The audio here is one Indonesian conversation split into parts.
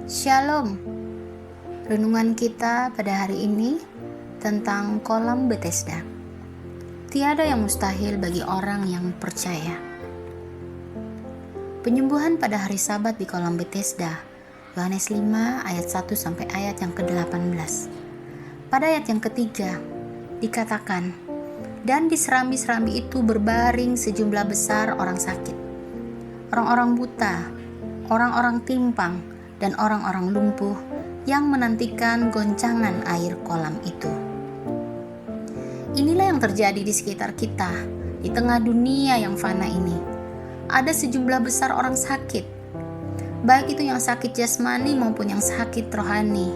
Shalom. Renungan kita pada hari ini tentang kolam Bethesda. Tiada yang mustahil bagi orang yang percaya. Penyembuhan pada hari Sabat di kolam Bethesda. Yohanes 5 ayat 1 sampai ayat yang ke-18. Pada ayat yang ketiga dikatakan, dan di serambi-serambi itu berbaring sejumlah besar orang sakit, orang-orang buta, orang-orang timpang, dan orang-orang lumpuh yang menantikan goncangan air kolam itu. Inilah yang terjadi di sekitar kita, di tengah dunia yang fana ini. Ada sejumlah besar orang sakit, baik itu yang sakit jasmani maupun yang sakit rohani.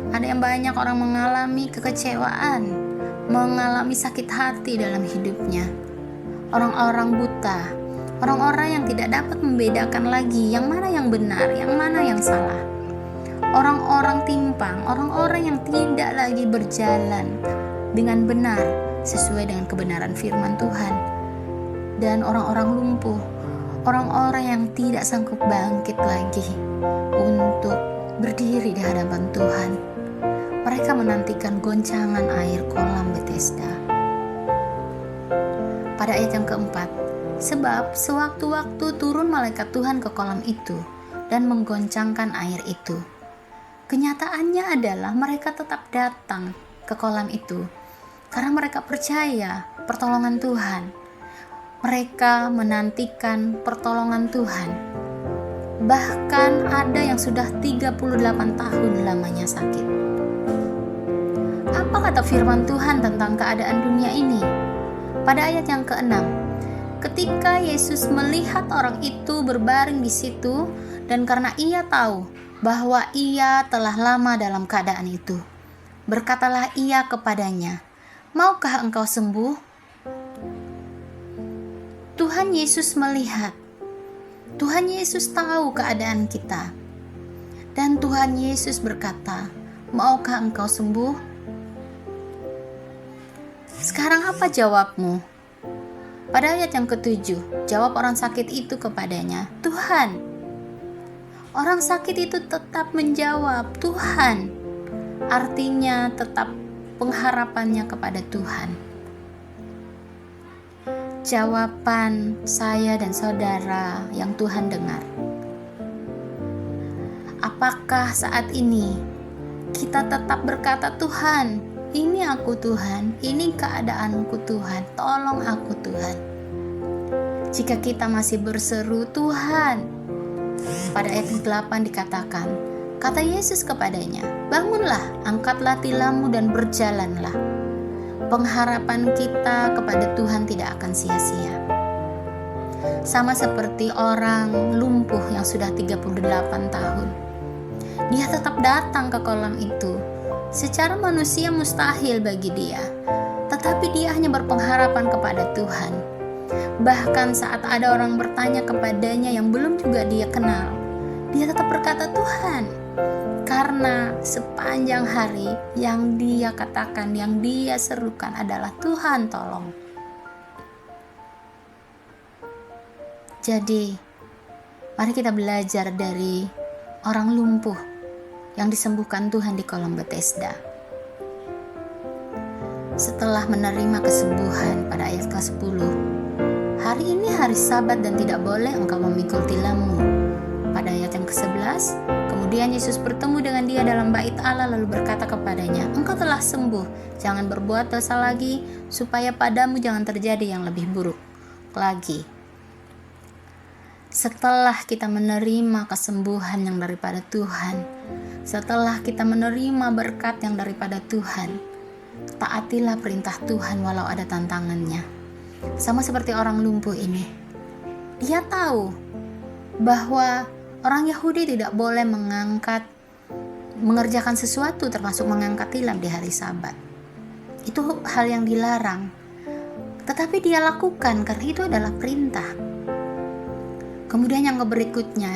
Ada yang banyak orang mengalami kekecewaan, mengalami sakit hati dalam hidupnya. Orang-orang buta, orang-orang yang tidak dapat membedakan lagi yang mana yang benar, yang mana yang salah. Orang-orang timpang, orang-orang yang tidak lagi berjalan dengan benar sesuai dengan kebenaran firman Tuhan. Dan orang-orang lumpuh, orang-orang yang tidak sanggup bangkit lagi untuk berdiri di hadapan Tuhan. Mereka menantikan goncangan air kolam Bethesda. Pada ayat yang keempat, sebab sewaktu-waktu turun malaikat Tuhan ke kolam itu dan menggoncangkan air itu. Kenyataannya adalah mereka tetap datang ke kolam itu karena mereka percaya pertolongan Tuhan. Mereka menantikan pertolongan Tuhan. Bahkan ada yang sudah 38 tahun lamanya sakit. Apa kata firman Tuhan tentang keadaan dunia ini? Pada ayat yang ke-6, ketika Yesus melihat orang itu berbaring di situ, dan karena ia tahu bahwa ia telah lama dalam keadaan itu, berkatalah ia kepadanya, "Maukah engkau sembuh?" Tuhan Yesus melihat, Tuhan Yesus tahu keadaan kita, dan Tuhan Yesus berkata, "Maukah engkau sembuh?" Sekarang apa jawabmu? Pada ayat yang ke-7, jawab orang sakit itu kepadanya, "Tuhan." Orang sakit itu tetap menjawab, "Tuhan." Artinya tetap pengharapannya kepada Tuhan. Jawaban saya dan saudara yang Tuhan dengar. Apakah saat ini kita tetap berkata, "Tuhan, ini aku Tuhan, ini keadaanku Tuhan, tolong aku Tuhan." Jika kita masih berseru, "Tuhan," pada ayat 8 dikatakan, kata Yesus kepadanya, "Bangunlah, angkatlah tilammu dan berjalanlah." Pengharapan kita kepada Tuhan tidak akan sia-sia. Sama seperti orang lumpuh yang sudah 38 tahun. Dia tetap datang ke kolam itu. Secara manusia mustahil bagi dia, tetapi dia hanya berpengharapan kepada Tuhan. Bahkan saat ada orang bertanya kepadanya yang belum juga dia kenal, dia tetap berkata, "Tuhan." Karena sepanjang hari yang dia katakan, yang dia serukan adalah, "Tuhan, tolong." Jadi, mari kita belajar dari orang lumpuh yang disembuhkan Tuhan di kolam Bethesda. Setelah menerima kesembuhan pada ayat ke-10, hari ini hari Sabat dan tidak boleh engkau memikul tilammu. Pada ayat yang ke-11, kemudian Yesus bertemu dengan dia dalam bait Allah lalu berkata kepadanya, "Engkau telah sembuh, jangan berbuat dosa lagi, supaya padamu jangan terjadi yang lebih buruk lagi." Setelah kita menerima kesembuhan yang daripada Tuhan, setelah kita menerima berkat yang daripada Tuhan, taatilah perintah Tuhan walau ada tantangannya. Sama seperti orang lumpuh ini. Dia tahu bahwa orang Yahudi tidak boleh mengerjakan sesuatu termasuk mengangkat tilam di hari Sabat. Itu hal yang dilarang. Tetapi dia lakukan karena itu adalah perintah. Kemudian yang berikutnya,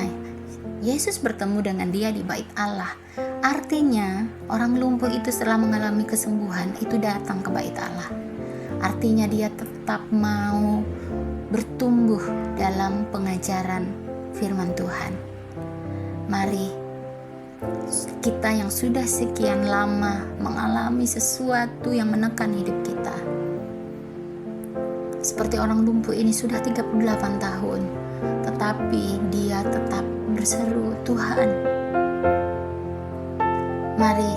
Yesus bertemu dengan dia di bait Allah. Artinya orang lumpuh itu setelah mengalami kesembuhan itu datang ke bait Allah. Artinya dia tetap mau bertumbuh dalam pengajaran firman Tuhan. Mari Kita yang sudah sekian lama mengalami sesuatu yang menekan hidup kita. Seperti orang lumpuh ini sudah 38 tahun, tetapi dia tetap berseru, Tuhan. Mari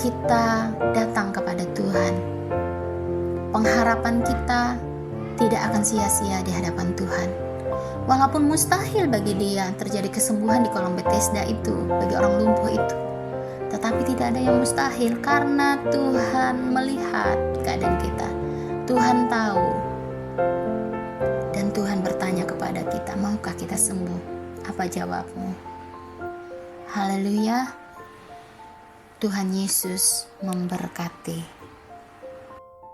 kita datang kepada Tuhan. Pengharapan kita tidak akan sia-sia di hadapan Tuhan. Walaupun mustahil bagi dia terjadi kesembuhan di kolam Bethesda itu, bagi orang lumpuh itu, tetapi tidak ada yang mustahil karena Tuhan melihat keadaan kita. Tuhan tahu, dan Tuhan bertanya kepada kita, maukah kita sembuh? Apa jawabmu? Haleluya. Tuhan Yesus memberkati.